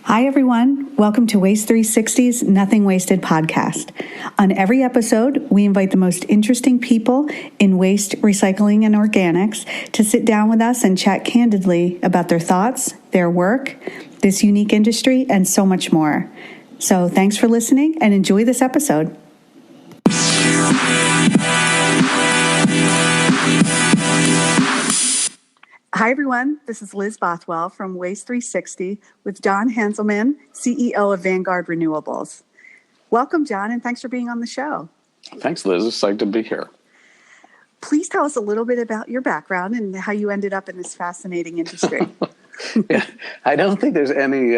Hi, everyone. Welcome to Waste 360's Nothing Wasted podcast. On every episode, we invite the most interesting people in waste, recycling, and organics to sit down with us and chat candidly about their thoughts, their work, this unique industry, and so much more. So thanks for listening and enjoy this episode. Hi, everyone. This is Liz Bothwell from Waste 360 with John Hanselman, CEO of Vanguard Renewables. Welcome, John, and thanks for being on the show. Thanks, Liz. It's excited to be here. Please tell us a little bit about your background and how you ended up in this fascinating industry. Yeah, I don't think there's any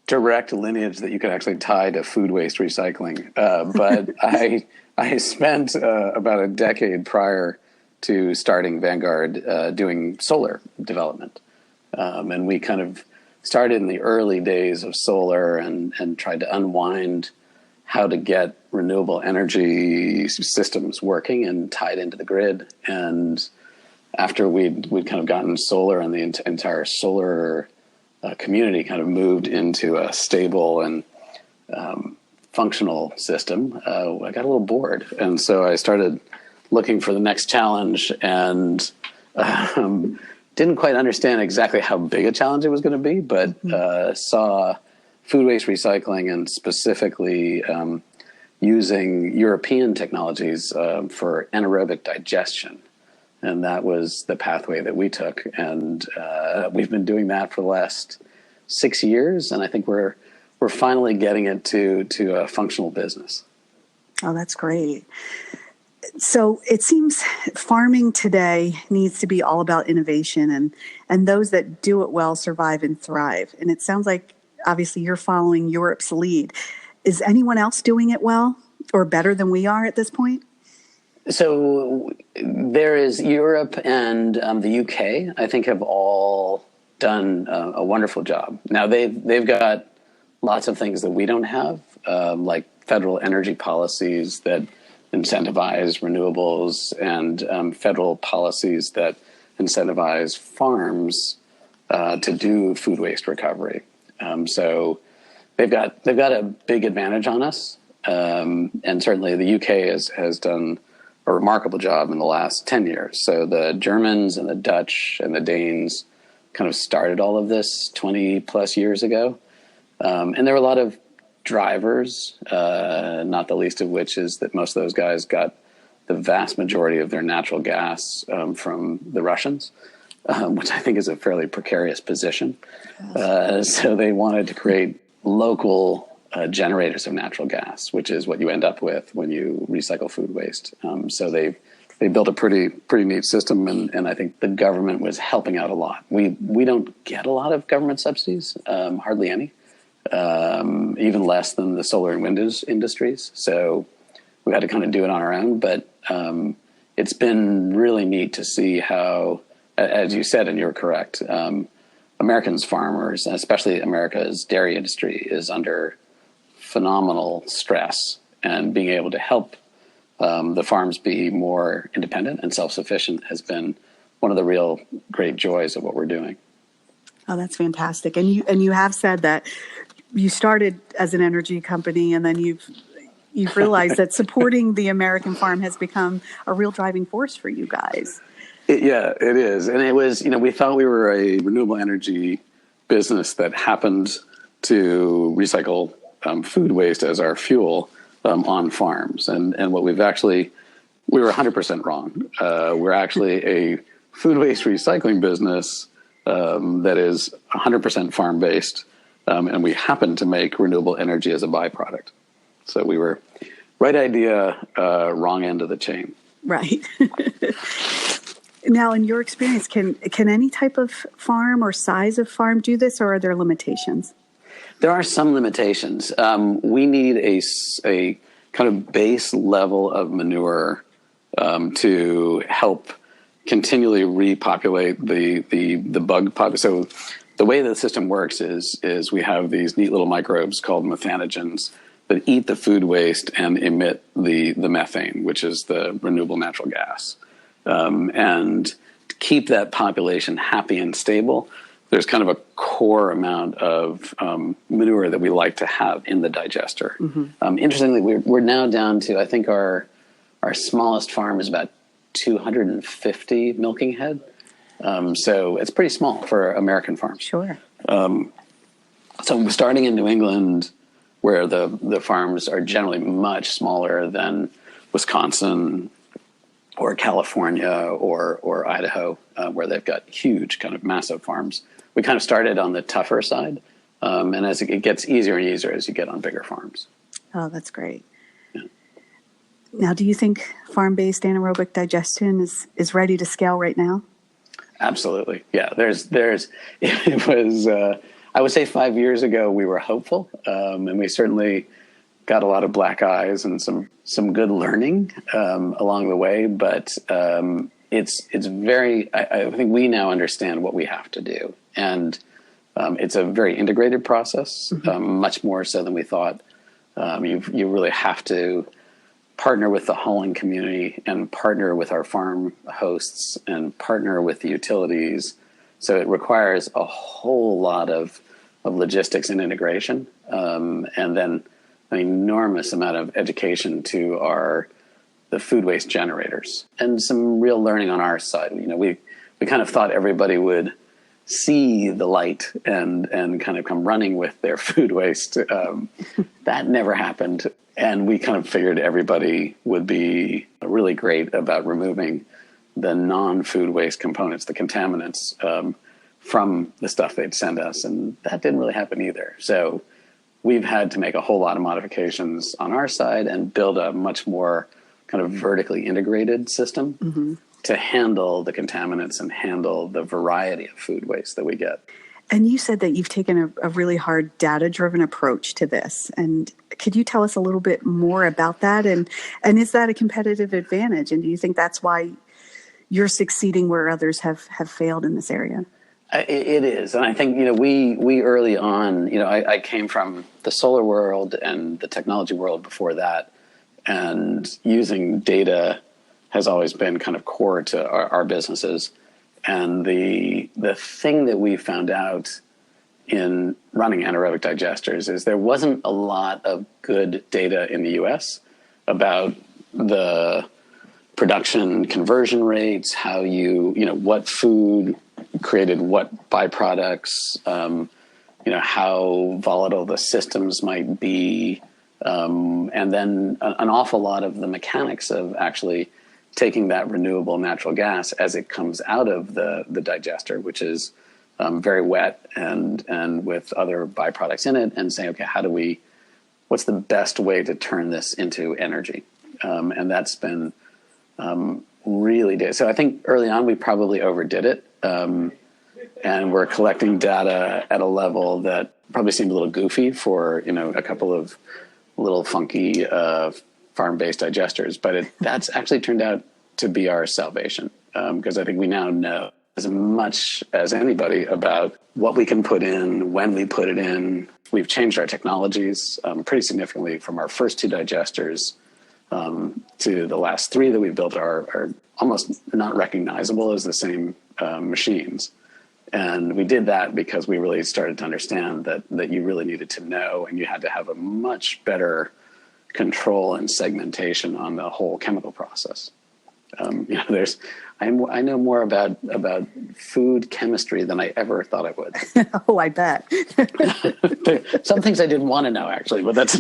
direct lineage that you can actually tie to food waste recycling, but I spent about a decade prior to starting Vanguard doing solar development. And we kind of started in the early days of solar and tried to unwind how to get renewable energy systems working and tied into the grid. And after we'd kind of gotten solar and the entire solar community kind of moved into a stable and functional system, I got a little bored. And so I started looking for the next challenge and didn't quite understand exactly how big a challenge it was going to be, but saw food waste recycling and specifically using European technologies for anaerobic digestion. And that was the pathway that we took. And we've been doing that for the last 6 years. And I think we're finally getting it to a functional business. Oh, that's great. So it seems farming today needs to be all about innovation, and those that do it well survive and thrive. And it sounds like, obviously, you're following Europe's lead. Is anyone else doing it well or better than we are at this point? So there is Europe and the UK, I think, have all done a wonderful job. Now, they've got lots of things that we don't have, like federal energy policies that incentivize renewables and federal policies that incentivize farms to do food waste recovery. So they've got a big advantage on us, and certainly the UK has done a remarkable job in the last 10 years. So the Germans and the Dutch and the Danes kind of started all of this 20 plus years ago, and there were a lot of drivers, not the least of which is that most of those guys got the vast majority of their natural gas from the Russians, which I think is a fairly precarious position. So they wanted to create local generators of natural gas, which is what you end up with when you recycle food waste. So they built a pretty neat system, and I think the government was helping out a lot. We don't get a lot of government subsidies, hardly any. Even less than the solar and wind industries. So we had to kind of do it on our own. But it's been really neat to see how, as you said, and you're correct, Americans farmers, and especially America's dairy industry, is under phenomenal stress. And being able to help the farms be more independent and self-sufficient has been one of the real great joys of what we're doing. Oh, that's fantastic. And you have said that you started as an energy company, and then you've realized that supporting the American farm has become a real driving force for you guys. It is. And it was, we thought we were a renewable energy business that happened to recycle food waste as our fuel on farms. And what we were 100% wrong. We're actually a food waste recycling business that is 100% farm-based. And we happen to make renewable energy as a byproduct. So we were right idea, wrong end of the chain. Right. Now, in your experience, can any type of farm or size of farm do this, or are there limitations? There are some limitations. We need a kind of base level of manure to help continually repopulate the bug population. So the way the system works is we have these neat little microbes called methanogens that eat the food waste and emit the methane, which is the renewable natural gas. And to keep that population happy and stable, there's kind of a core amount of manure that we like to have in the digester. Interestingly, we're now down to, I think our smallest farm is about 250 milking head. So it's pretty small for American farms. Sure. So starting in New England, where the farms are generally much smaller than Wisconsin or California or Idaho, where they've got huge kind of massive farms. We kind of started on the tougher side. And as it gets easier and easier as you get on bigger farms. Oh, that's great. Yeah. Now, do you think farm-based anaerobic digestion is ready to scale right now? Absolutely. Yeah, it was, I would say 5 years ago, we were hopeful, and we certainly got a lot of black eyes and some good learning along the way. But it's very, I think we now understand what we have to do. And it's a very integrated process, much more so than we thought. You really have to partner with the hauling community and partner with our farm hosts and partner with the utilities. So it requires a whole lot of logistics and integration, and then an enormous amount of education to the food waste generators, and some real learning on our side. We kind of thought everybody would see the light and kind of come running with their food waste. That never happened. And we kind of figured everybody would be really great about removing the non-food waste components, the contaminants, from the stuff they'd send us. And that didn't really happen either. So we've had to make a whole lot of modifications on our side and build a much more kind of vertically integrated system to handle the contaminants and handle the variety of food waste that we get. And you said that you've taken a really hard data-driven approach to this. And could you tell us a little bit more about that? And is that a competitive advantage? And do you think that's why you're succeeding where others have failed in this area? It is. And I think, we early on, I came from the solar world and the technology world before that. And using data has always been kind of core to our businesses. And the thing that we found out in running anaerobic digesters is there wasn't a lot of good data in the US about the production conversion rates, how what food created what byproducts, how volatile the systems might be, and then an awful lot of the mechanics of actually taking that renewable natural gas as it comes out of the digester, which is very wet and with other byproducts in it, and saying, okay, what's the best way to turn this into energy? And that's been really so I think early on we probably overdid it, and we're collecting data at a level that probably seemed a little goofy for a couple of little funky farm-based digesters, but that's actually turned out to be our salvation, because I think we now know as much as anybody about what we can put in, when we put it in. We've changed our technologies pretty significantly from our first two digesters to the last three that we've built are almost not recognizable as the same machines. And we did that because we really started to understand that you really needed to know, and you had to have a much better control and segmentation on the whole chemical process. I know more about food chemistry than I ever thought I would. Oh, I bet. Some things I didn't want to know, actually, but that's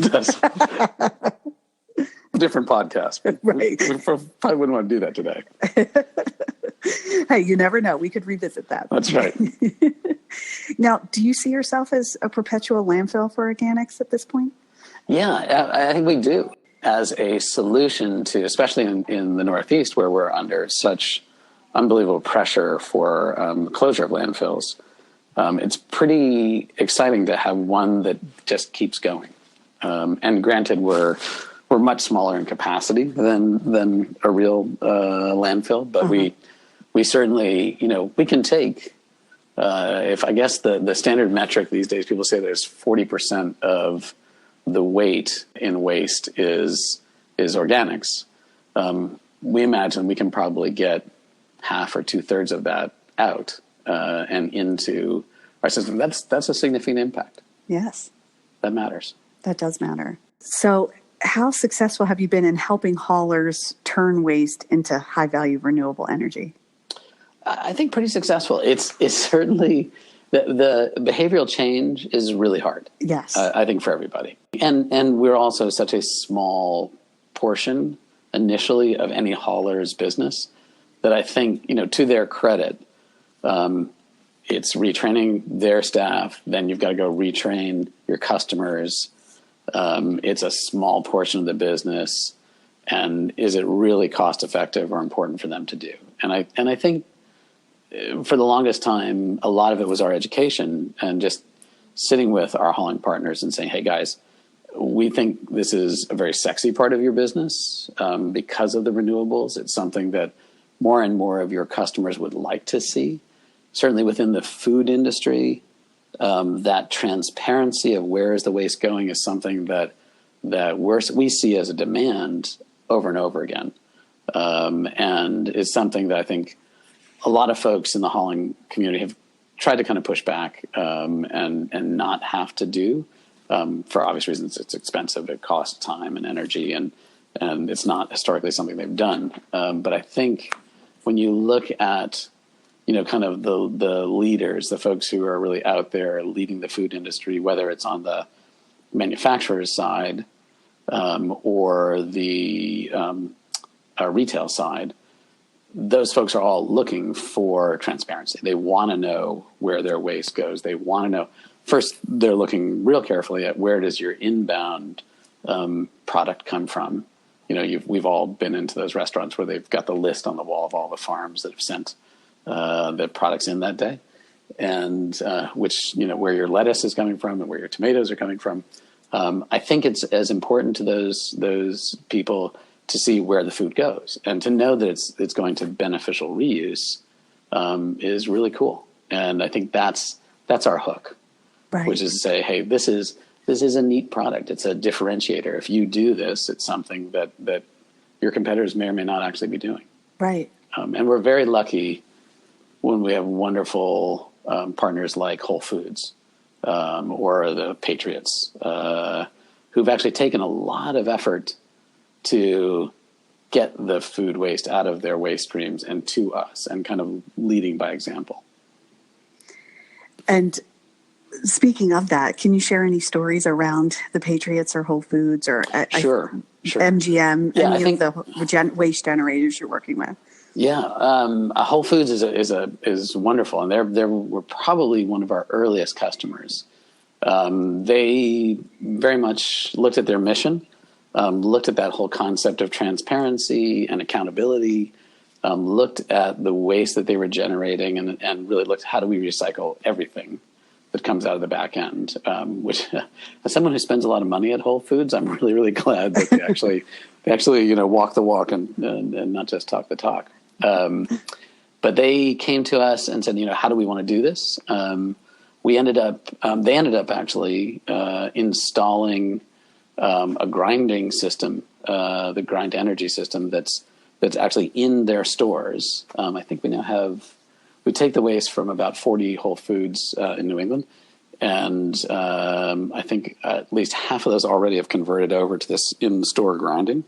different podcast. Right. We probably wouldn't want to do that today. Hey, you never know. We could revisit that. That's right. Now, do you see yourself as a perpetual landfill for organics at this point? Yeah, I think we do. As a solution to, especially in the Northeast, where we're under such unbelievable pressure for closure of landfills, it's pretty exciting to have one that just keeps going. And granted, we're much smaller in capacity than a real landfill, but we certainly, we can take, if I guess the standard metric these days, people say there's 40% of the weight in waste is organics. We imagine we can probably get half or 2/3 of that out and into our system. That's a significant impact. Yes. That matters. That does matter. So how successful have you been in helping haulers turn waste into high-value renewable energy? I think pretty successful. It's certainly the behavioral change is really hard. Yes. I think for everybody. And we're also such a small portion initially of any hauler's business that I think, to their credit, it's retraining their staff. Then you've got to go retrain your customers. It's a small portion of the business. And is it really cost effective or important for them to do? And I think for the longest time, a lot of it was our education and just sitting with our hauling partners and saying, hey guys, we think this is a very sexy part of your business because of the renewables. It's something that more and more of your customers would like to see. Certainly within the food industry, that transparency of where is the waste going is something that we see as a demand over and over again. And it's something that I think a lot of folks in the hauling community have tried to kind of push back and not have to do for obvious reasons. It's expensive. It costs time and energy, and it's not historically something they've done. But I think when you look at kind of the leaders, the folks who are really out there leading the food industry, whether it's on the manufacturer's side or the retail side, those folks are all looking for transparency. They want to know where their waste goes. They want to know. First, they're looking real carefully at where does your inbound product come from. We've all been into those restaurants where they've got the list on the wall of all the farms that have sent the products in that day, and where your lettuce is coming from and where your tomatoes are coming from. I think it's as important to those people to see where the food goes and to know that it's going to beneficial reuse is really cool. And I think that's our hook, right. Which is to say, hey, this is a neat product. It's a differentiator. If you do this, it's something that your competitors may or may not actually be doing. Right. And we're very lucky when we have wonderful partners like Whole Foods or the Patriots who've actually taken a lot of effort to get the food waste out of their waste streams and to us, and kind of leading by example. And speaking of that, can you share any stories around the Patriots or Whole Foods or sure. MGM, any of the waste generators you're working with? Yeah, Whole Foods is wonderful, and they were probably one of our earliest customers. They very much looked at their mission. Looked at that whole concept of transparency and accountability, looked at the waste that they were generating, and really looked at how do we recycle everything that comes out of the back end, which as someone who spends a lot of money at Whole Foods, I'm really, really glad that they actually walk the walk and not just talk the talk. But they came to us and said, how do we want to do this? They ended up actually installing a grinding system, the grind energy system that's actually in their stores. I think we take the waste from about 40 Whole Foods in New England, and I think at least half of those already have converted over to this in-store grinding.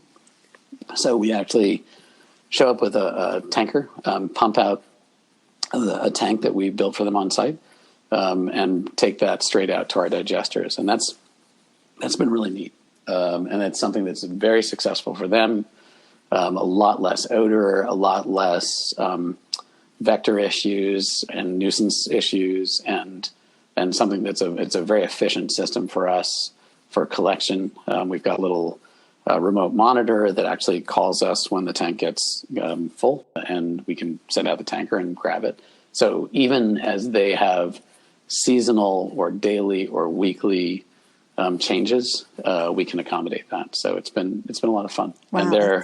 So we actually show up with a tanker, pump out a tank that we built for them on site, and take that straight out to our digesters, and that's been really neat. And it's something that's very successful for them. A lot less odor, a lot less vector issues and nuisance issues, and something it's a very efficient system for us for collection. We've got a little remote monitor that actually calls us when the tank gets full, and we can send out the tanker and grab it. So even as they have seasonal or daily or weekly changes, we can accommodate that. So it's been a lot of fun. Wow. And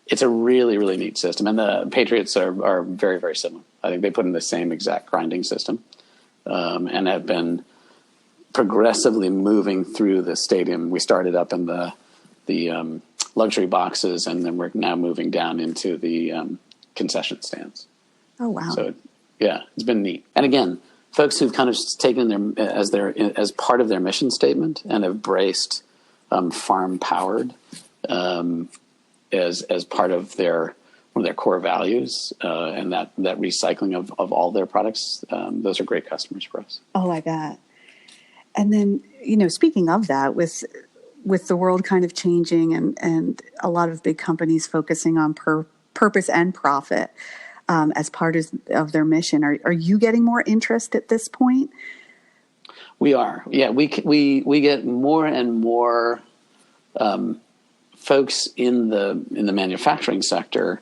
it's a really, really neat system. And the Patriots are very, very similar. I think they put in the same exact grinding system, and have been progressively moving through the stadium. We started up in the luxury boxes, and then we're now moving down into the concession stands. Oh, wow. So yeah, it's been neat. And again, folks who've kind of taken as part of their mission statement and have embraced farm powered as part of one of their core values, and that recycling of all their products. Those are great customers for us. Oh, I bet. And then, speaking of that, with the world kind of changing and a lot of big companies focusing on purpose and profit as part of their mission, are you getting more interest at this point? We are. Yeah, we get more and more folks in the manufacturing sector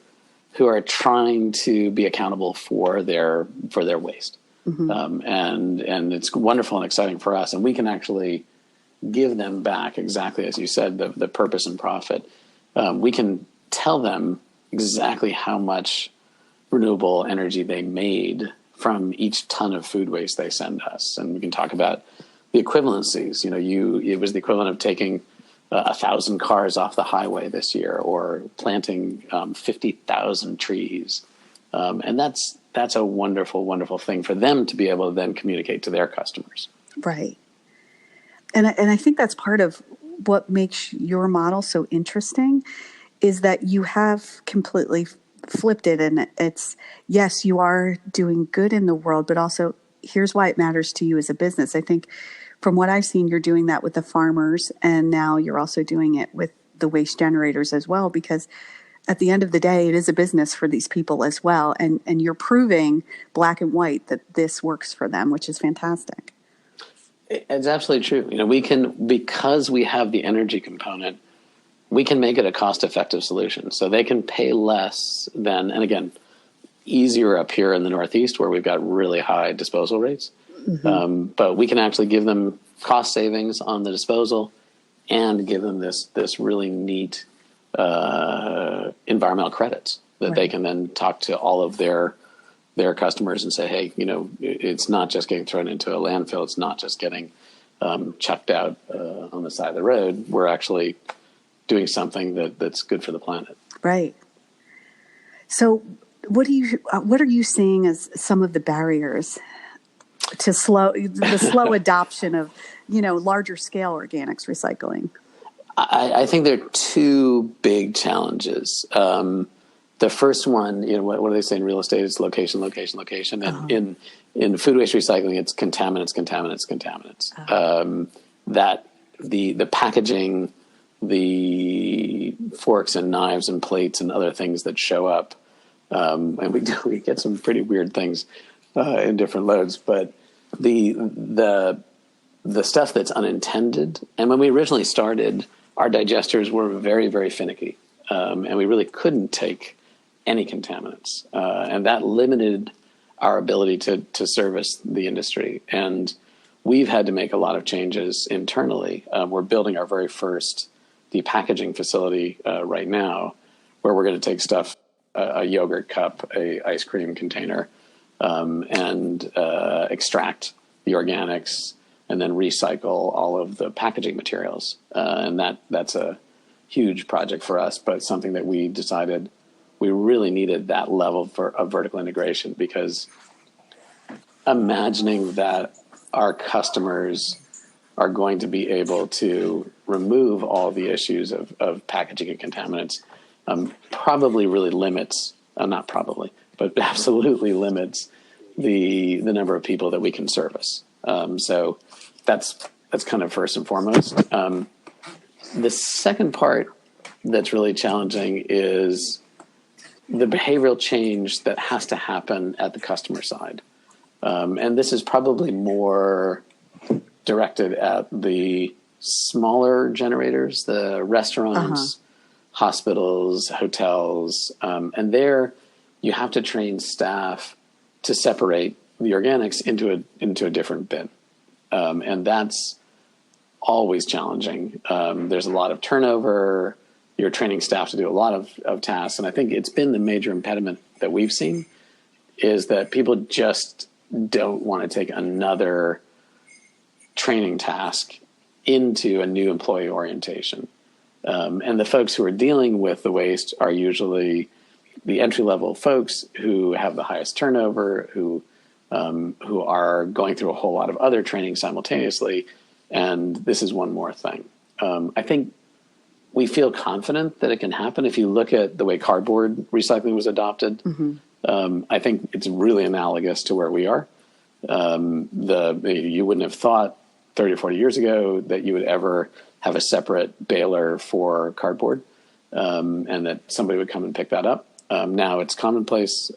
who are trying to be accountable for their waste. Mm-hmm. And it's wonderful and exciting for us. And we can actually give them back, exactly as you said, the purpose and profit. We can tell them exactly how much renewable energy they made from each ton of food waste they send us. And we can talk about the equivalencies. It was the equivalent of taking 1,000 cars off the highway this year, or planting 50,000 trees. And that's a wonderful, wonderful thing for them to be able to then communicate to their customers. Right. And I think that's part of what makes your model so interesting, is that you have completely flipped it. And it's, yes, you are doing good in the world, but also here's why it matters to you as a business. I think from what I've seen, you're doing that with the farmers, and now you're also doing it with the waste generators as well, because at the end of the day, it is a business for these people as well. And you're proving black and white that this works for them, which is fantastic. It's absolutely true. We can, because we have the energy component, we can make it a cost-effective solution. So they can pay less than, and again, easier up here in the Northeast where we've got really high disposal rates. Mm-hmm. But we can actually give them cost savings on the disposal and give them this really neat environmental credits that they can then talk to all of their customers and say, hey, it's not just getting thrown into a landfill. It's not just getting chucked out on the side of the road. We're actually doing something that's good for the planet. Right. So what are you seeing as some of the barriers to the slow adoption of, larger scale organics recycling? I think there are two big challenges. The first one, what do they say in real estate? It's location, location, location. And in food waste recycling, it's contaminants. That the packaging, the forks and knives and plates and other things that show up, and we get some pretty weird things in different loads. But the stuff that's unintended, and when we originally started, our digesters were very, very finicky, and we really couldn't take any contaminants, and that limited our ability to service the industry. And we've had to make a lot of changes internally. We're building our very first depackaging facility right now, where we're going to take stuff, a yogurt cup, a ice cream container, and extract the organics, and then recycle all of the packaging materials. And that's a huge project for us, but something that we decided we really needed that level of vertical integration, because imagining that our customers are going to be able to remove all the issues of packaging and contaminants probably really limits, not probably, but absolutely limits the number of people that we can service. So that's kind of first and foremost. The second part that's really challenging is the behavioral change that has to happen at the customer side. And this is probably more directed at the smaller generators, the restaurants, hospitals, hotels. And there you have to train staff to separate the organics into a different bin. And that's always challenging. There's a lot of turnover. You're training staff to do a lot of tasks. And I think it's been the major impediment that we've seen, is that people just don't want to take another training task into a new employee orientation. And the folks who are dealing with the waste are usually the entry-level folks who have the highest turnover, who who are going through a whole lot of other training simultaneously. And this is one more thing. I think we feel confident that it can happen. If you look at the way cardboard recycling was adopted, I think it's really analogous to where we are. You wouldn't have thought 30 or 40 years ago that you would ever have a separate baler for cardboard, and that somebody would come and pick that up. Now it's commonplace.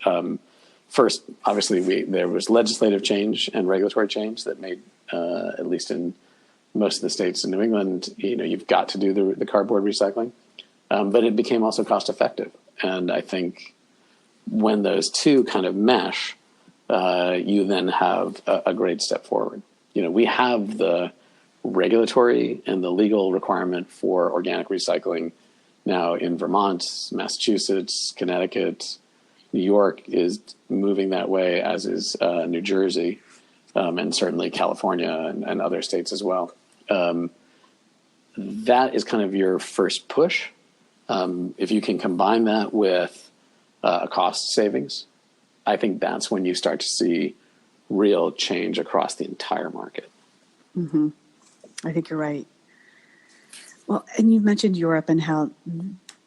First, obviously, there was legislative change and regulatory change that made, at least in most of the states in New England, you've got to do the cardboard recycling. But it became also cost effective. And I think when those two kind of mesh, you then have a great step forward. We have the regulatory and the legal requirement for organic recycling now in Vermont, Massachusetts, Connecticut. New York is moving that way, as is New Jersey, and certainly California and other states as well. That is kind of your first push. If you can combine that with a cost savings, I think that's when you start to see real change across the entire market. Mm-hmm. I think you're right. Well, and you mentioned Europe and how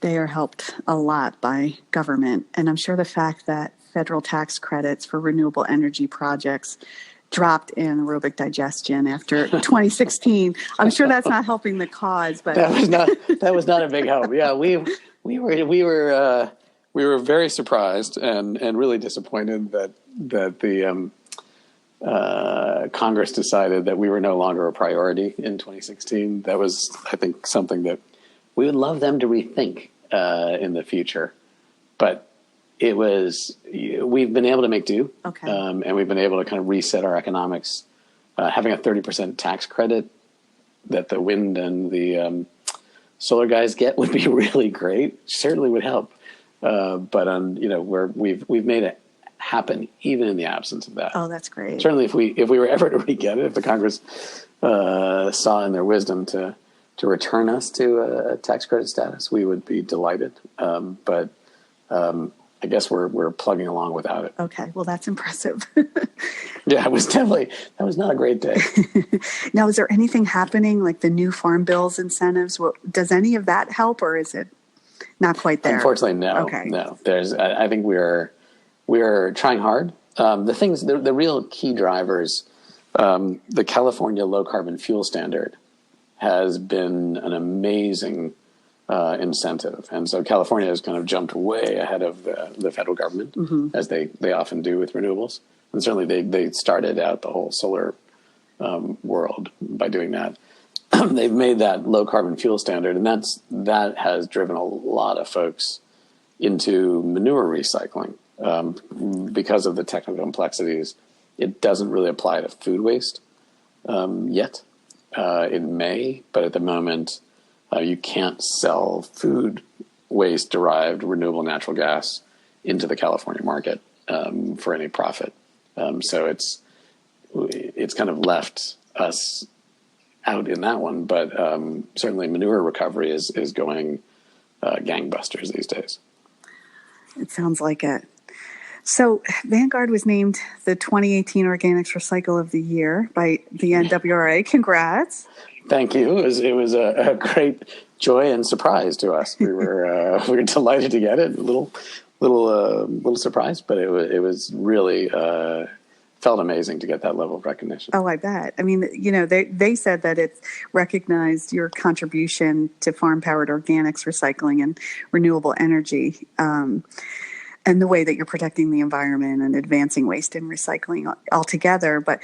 they are helped a lot by government. And I'm sure the fact that federal tax credits for renewable energy projects dropped anaerobic digestion after 2016. I'm sure that's not helping the cause, but that was not a big help. Yeah, we were very surprised and really disappointed that the Congress decided that we were no longer a priority in 2016. That was, I think, something that we would love them to rethink in the future, but we've been able to make do. Okay. And we've been able to kind of reset our economics. Having a 30% tax credit that the wind and the solar guys get would be really great. Certainly would help. But we've made it happen even in the absence of that. Oh, that's great. Certainly, if we were ever to re-get it, if the Congress saw in their wisdom to return us to a tax credit status, we would be delighted. But I guess we're plugging along without it. Okay, well, that's impressive. Yeah, that was not a great day. Now, is there anything happening, like the new farm bills incentives? Does any of that help, or is it not quite there? Unfortunately, no. Okay. No. I think we're trying hard. The real key drivers, the California low carbon fuel standard has been an amazing incentive. And so California has kind of jumped way ahead of the federal government, as they often do with renewables. And certainly they started out the whole solar world by doing that. They've made that low carbon fuel standard, and that has driven a lot of folks into manure recycling. Because of the technical complexities, it doesn't really apply to food waste yet. It may, but at the moment, you can't sell food waste derived renewable natural gas into the California market for any profit. So it's kind of left us out in that one. But certainly manure recovery is going gangbusters these days. It sounds like it. So Vanguard was named the 2018 Organics Recycle of the Year by the NWRA. Congrats. Thank you. It was a great joy and surprise to us. We were delighted to get it. A little surprised, but it was really felt amazing to get that level of recognition. Oh, I bet. I mean, they said that it recognized your contribution to farm-powered organics recycling and renewable energy. And the way that you're protecting the environment and advancing waste and recycling altogether. But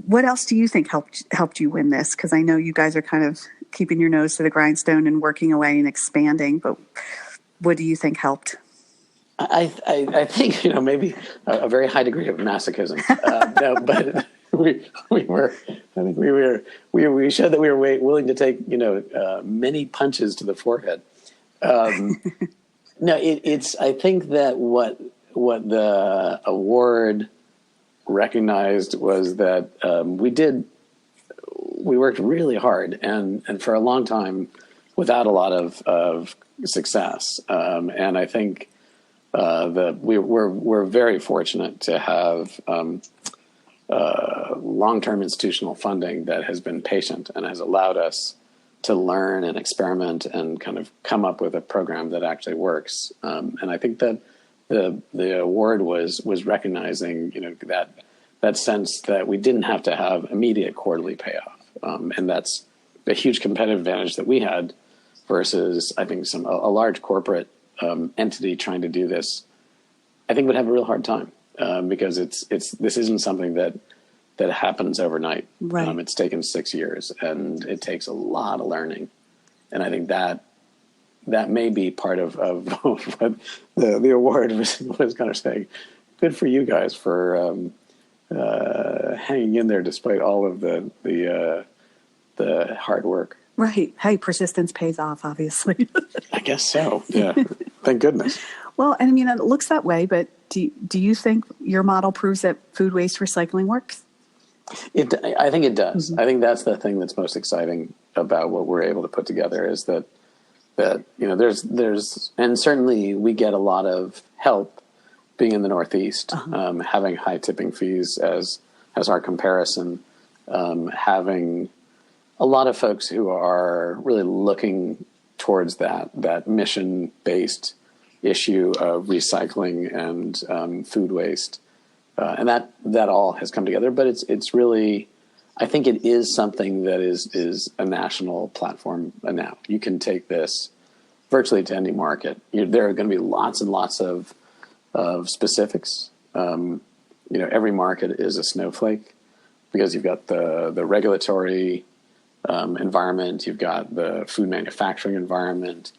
what else do you think helped you win this? Because I know you guys are kind of keeping your nose to the grindstone and working away and expanding. But what do you think helped? I think maybe a very high degree of masochism. No, but we showed that we were willing to take many punches to the forehead. No, I think that what the award recognized was that we worked really hard and for a long time without a lot of success. And I think we're very fortunate to have long-term institutional funding that has been patient and has allowed us to learn and experiment and kind of come up with a program that actually works. And I think that the award was recognizing, that sense that we didn't have to have immediate quarterly payoff. And that's a huge competitive advantage that we had versus, I think, a large corporate entity trying to do this, I think would have a real hard time because this isn't something that happens overnight. Right. It's taken 6 years and it takes a lot of learning. And I think that may be part of what the award was kind of saying. Good for you guys for hanging in there despite all of the hard work. Right. Hey, persistence pays off, obviously. I guess so. Yeah. Thank goodness. Well, and I mean, it looks that way, but do you think your model proves that food waste recycling works? I think it does. Mm-hmm. I think that's the thing that's most exciting about what we're able to put together is that there's and certainly we get a lot of help being in the Northeast, having high tipping fees as our comparison, having a lot of folks who are really looking towards that mission-based issue of recycling and food waste, and that all has come together. But it's really, I think it is something that is a national platform now. You can take this virtually to any market. There are going to be lots and lots of specifics. Every market is a snowflake because you've got the regulatory environment, you've got the food manufacturing environment,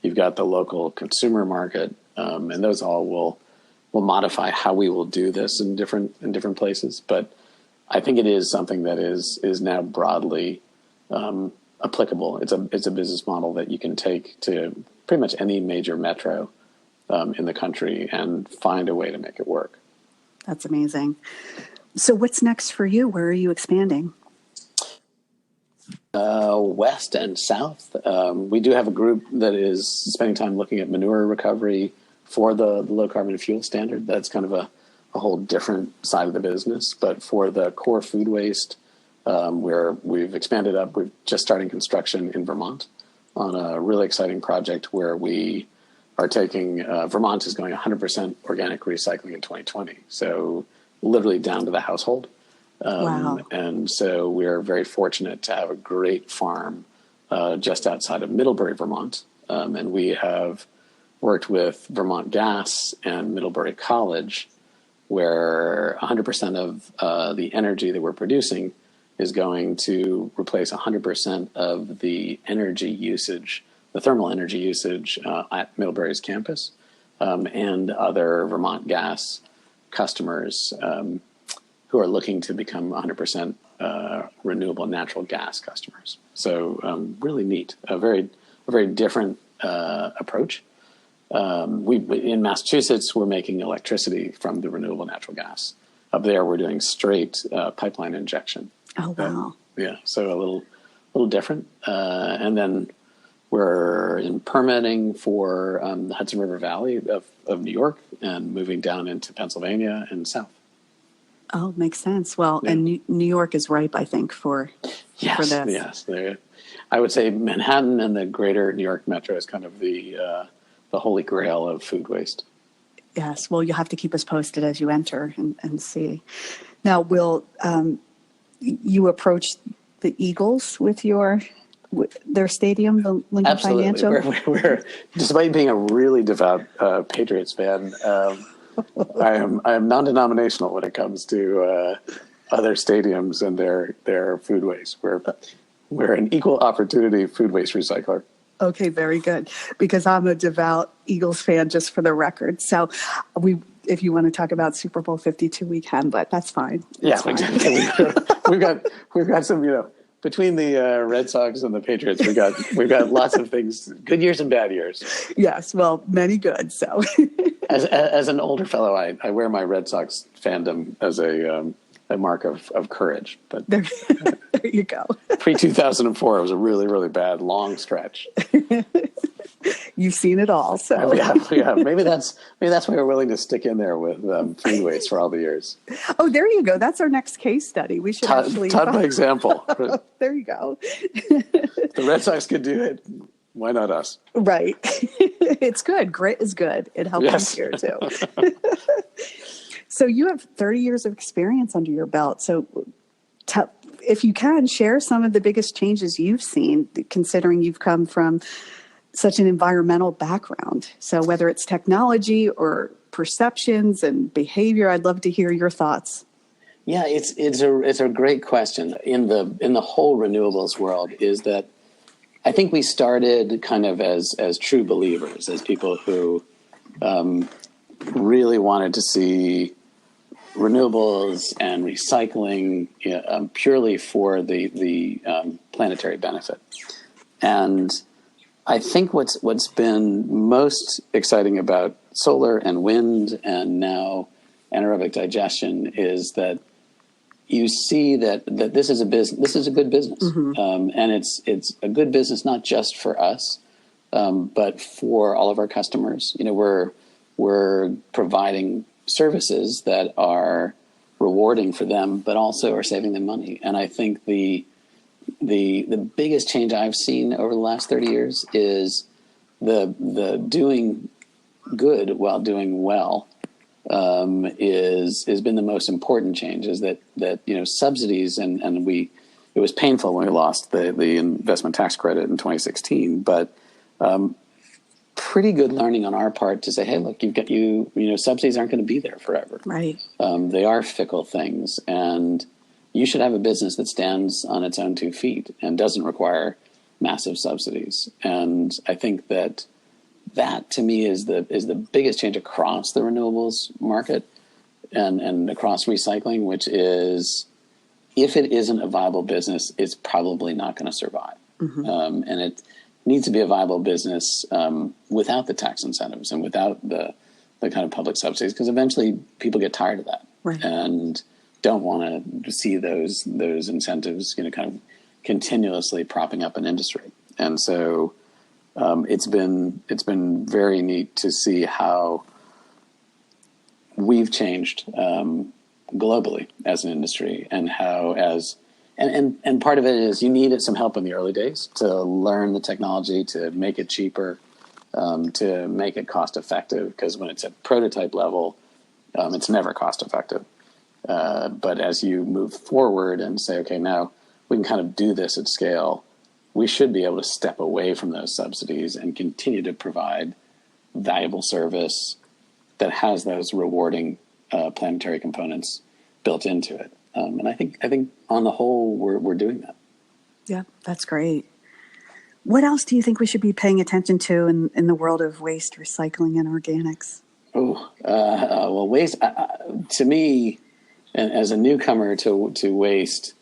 you've got the local consumer market, and those all will modify how we will do this in different places. But I think it is something that is now broadly applicable. It's a business model that you can take to pretty much any major metro in the country and find a way to make it work. That's amazing. So what's next for you? Where are you expanding? West and south. We do have a group that is spending time looking at manure recovery for the low carbon fuel standard. That's kind of a whole different side of the business. But for the core food waste, where we've expanded up, we're just starting construction in Vermont on a really exciting project where we are taking, Vermont is going 100% organic recycling in 2020. So literally down to the household. Wow. And so we're very fortunate to have a great farm just outside of Middlebury, Vermont. And we have worked with Vermont Gas and Middlebury College, where 100% of the energy that we're producing is going to replace 100% of the energy usage, the thermal energy usage at Middlebury's campus, and other Vermont Gas customers who are looking to become 100% renewable natural gas customers. So really neat, a very different approach. In Massachusetts, we're making electricity from the renewable natural gas. Up there, we're doing straight pipeline injection. Oh, wow. Yeah, so a little different. And then we're in permitting for the Hudson River Valley of New York and moving down into Pennsylvania and south. Oh, makes sense. Well, Yeah. and New York is ripe, I think, for this. Yes. I would say Manhattan and the greater New York metro is kind of the holy grail of food waste. Yes. Well, you'll have to keep us posted as you enter and see. Now, will you approach the Eagles with their stadium, the Lincoln Absolutely. Financial? We're despite being a really devout Patriots fan, I am non-denominational when it comes to other stadiums and their food waste. We're an equal opportunity food waste recycler. Okay, very good. Because I'm a devout Eagles fan, just for the record. So if you want to talk about Super Bowl 52, we can, but that's fine. Yeah, exactly. we've got some, between the Red Sox and the Patriots, we've got lots of things, good years and bad years. Yes, well, many good. So as an older fellow, I wear my Red Sox fandom as a mark of courage. But there you go. Pre-2004, it was a really, really bad long stretch. You've seen it all. So yeah. Maybe that's why we're willing to stick in there with food waste for all the years. Oh, there you go. That's our next case study. We should actually taught by example. There you go. The Red Sox could do it. Why not us? Right. It's good. Grit is good. It helps you here too. So you have 30 years of experience under your belt. So if you can, share some of the biggest changes you've seen, considering you've come from such an environmental background. So whether it's technology or perceptions and behavior, I'd love to hear your thoughts. Yeah, it's a great question. In the whole renewables world, is that I think we started kind of as true believers, as people who really wanted to see renewables and recycling purely for the planetary benefit. And I think what's been most exciting about solar and wind and now anaerobic digestion is that you see that this is a business. This is a good business, and it's a good business not just for us, but for all of our customers. We're providing services that are rewarding for them, but also are saving them money. And I think the biggest change I've seen over the last 30 years is the doing good while doing well has been the most important change. Is that subsidies and it was painful when we lost the investment tax credit in 2016, but pretty good learning on our part to say, hey, look, subsidies aren't going to be there forever. Right. They are fickle things, and you should have a business that stands on its own 2 feet and doesn't require massive subsidies. And I think that to me is the biggest change across the renewables market and across recycling, which is, if it isn't a viable business, it's probably not going to survive. And it needs to be a viable business without the tax incentives and without the kind of public subsidies, because eventually people get tired of that, right, and don't want to see those incentives kind of continuously propping up an industry. And so it's been very neat to see how we've changed globally as an industry, and how and part of it is you needed some help in the early days to learn the technology, to make it cheaper, to make it cost effective, because when it's at prototype level, it's never cost effective. But as you move forward and say, okay, now we can kind of do this at scale, we should be able to step away from those subsidies and continue to provide valuable service that has those rewarding planetary components built into it. And I think on the whole, we're doing that. Yeah, that's great. What else do you think we should be paying attention to in the world of waste, recycling, and organics? Well, waste, to me, and as a newcomer to waste,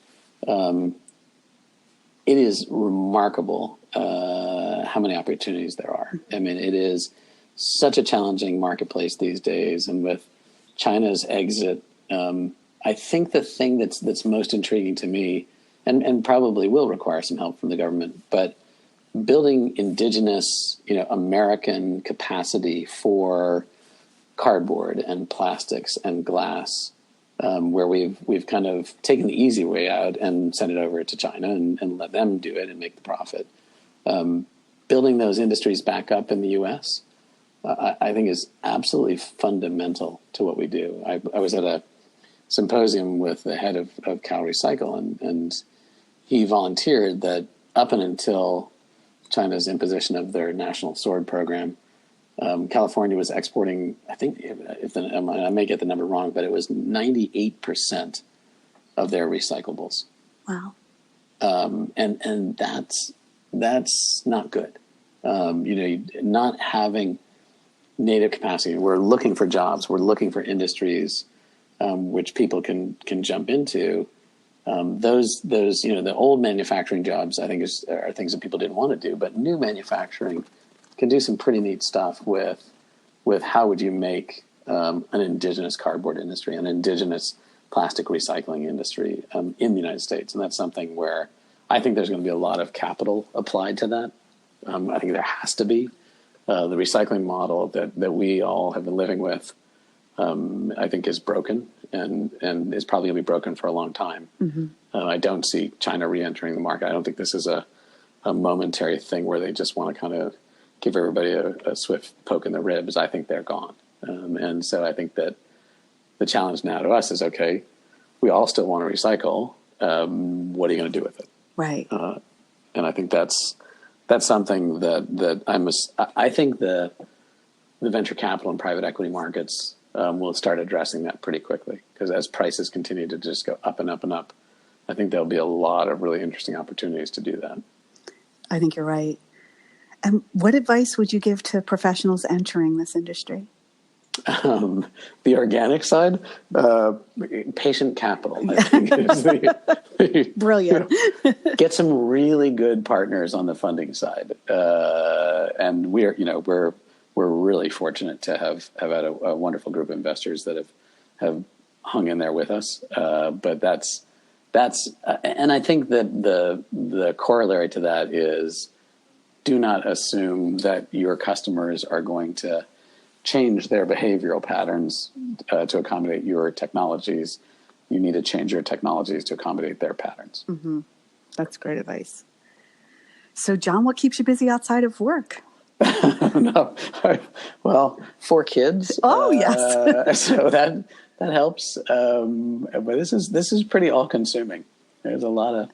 it is remarkable how many opportunities there are. I mean, it is such a challenging marketplace these days, and with China's exit, I think the thing that's most intriguing to me, and probably will require some help from the government, but building indigenous, American capacity for cardboard and plastics and glass, where we've kind of taken the easy way out and sent it over to China and let them do it and make the profit. Building those industries back up in the U.S., I think is absolutely fundamental to what we do. I was at a symposium with the head of Cal Recycle, and he volunteered that up and until China's imposition of their national sword program, California was exporting, I think, I may get the number wrong, but it was 98% of their recyclables. Wow. And that's not good. Not having native capacity. We're looking for jobs. We're looking for industries which people can jump into. Those the old manufacturing jobs, I think, are things that people didn't want to do. But new manufacturing can do some pretty neat stuff with how would you make an indigenous cardboard industry, an indigenous plastic recycling industry in the United States. And that's something where I think there's going to be a lot of capital applied to that. I think there has to be. the recycling model that we all have been living with, I think is broken and is probably going to be broken for a long time. I don't see China re-entering the market. I don't think this is a momentary thing where they just want to kind of give everybody a swift poke in the ribs. I think they're gone. And so I think that the challenge now to us is, okay, we all still want to recycle. What are you going to do with it? Right. And I think that's something that I think the venture capital and private equity markets will start addressing that pretty quickly, because as prices continue to just go up and up and up, I think there'll be a lot of really interesting opportunities to do that. I think you're right. And what advice would you give to professionals entering this industry? The organic side, patient capital, I think is Brilliant. Get some really good partners on the funding side, and we're really fortunate to have had a wonderful group of investors that have hung in there with us. But that's and I think that the corollary to that is, do not assume that your customers are going to change their behavioral patterns to accommodate your technologies. You need to change your technologies to accommodate their patterns. Mm-hmm. That's great advice. So, John, what keeps you busy outside of work? No, well, 4 kids. Oh, yes. So that helps. But this is pretty all-consuming. There's a lot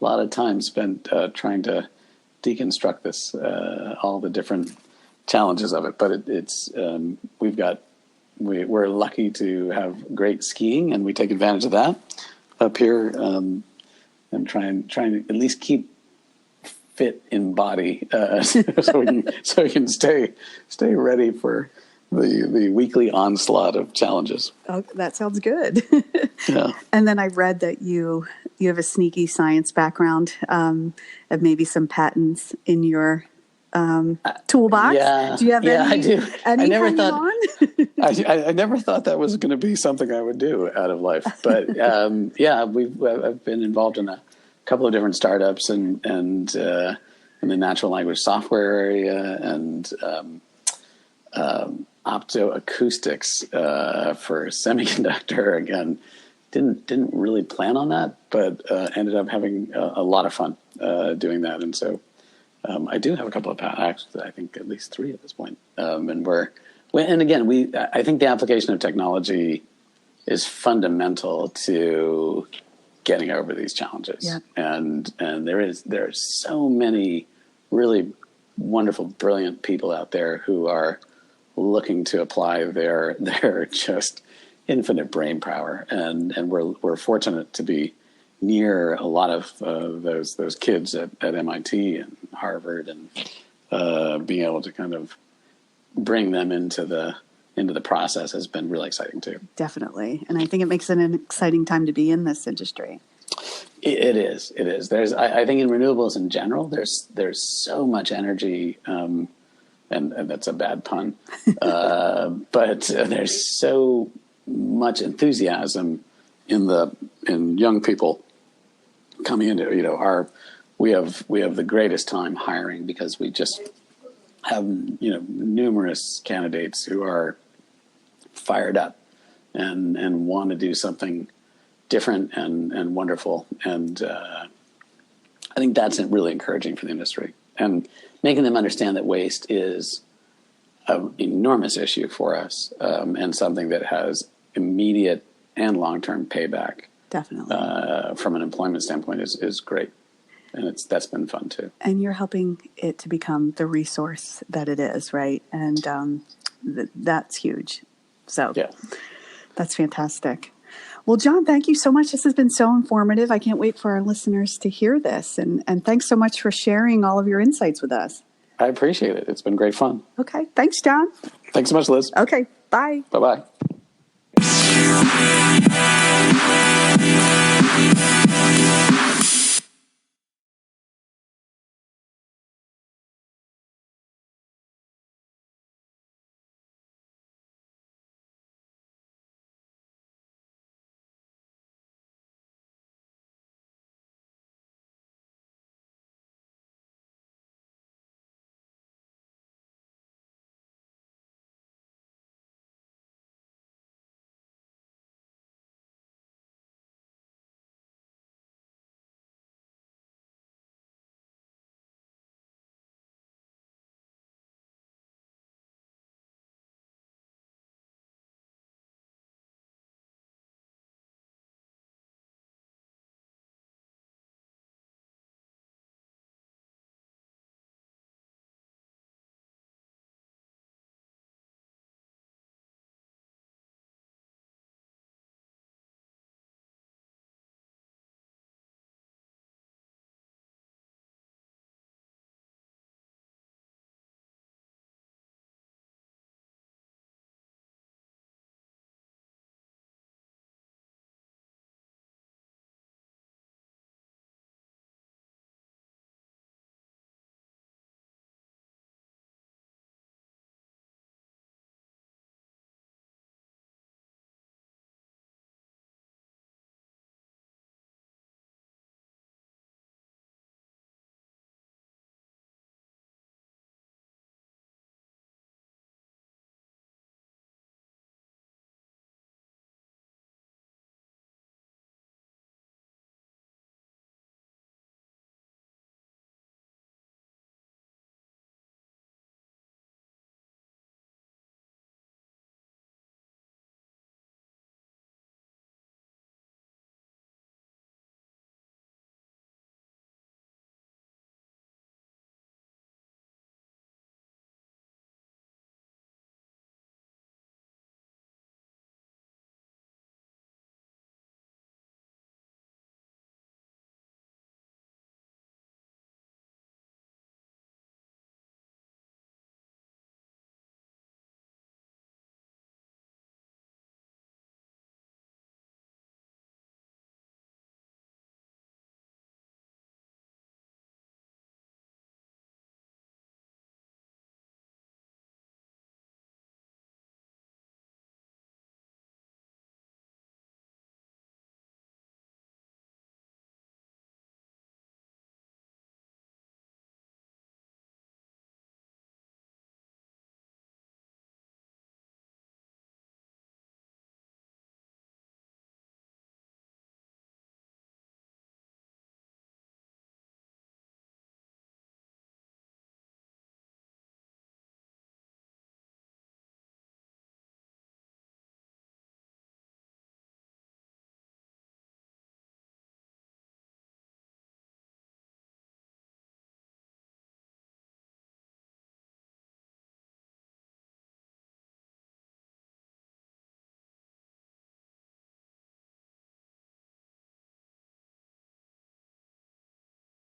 of time spent trying to deconstruct this, all the different challenges of it. But we're lucky to have great skiing, and we take advantage of that up here, and trying to at least keep fit in body, so we can stay ready for the weekly onslaught of challenges. Oh, that sounds good. Yeah. And then I read that you have a sneaky science background, of maybe some patents in your toolbox. Yeah. Do you have any? I do. Any I never hanging thought. On? I never thought that was going to be something I would do out of life. But yeah, I've been involved in a couple of different startups and in the natural language software area and optoacoustics for semiconductor. Again, didn't really plan on that, but ended up having a lot of fun doing that. And so I do have a couple of patents, actually, I think at least 3 at this point. And again, I think the application of technology is fundamental to getting over these challenges. Yep. And there are so many really wonderful, brilliant people out there who are looking to apply their just infinite brain power, and we're fortunate to be near a lot of those kids at MIT and Harvard, and being able to kind of bring them into the process has been really exciting too. Definitely, and I think it makes it an exciting time to be in this industry. It is. I think in renewables in general, there's so much energy, and that's a bad pun, but there's so much enthusiasm in young people coming into we have the greatest time hiring, because we just have numerous candidates who are fired up and want to do something different and wonderful, and I think that's really encouraging for the industry, and making them understand that waste is an enormous issue for us, and something that has immediate and long-term payback. Definitely. From an employment standpoint is great. And that's been fun too. And you're helping it to become the resource that it is, right? And that's huge. So yeah, that's fantastic. Well, John, thank you so much. This has been so informative. I can't wait for our listeners to hear this. And thanks so much for sharing all of your insights with us. I appreciate it. It's been great fun. Okay. Thanks, John. Thanks so much, Liz. Okay. Bye. Bye-bye.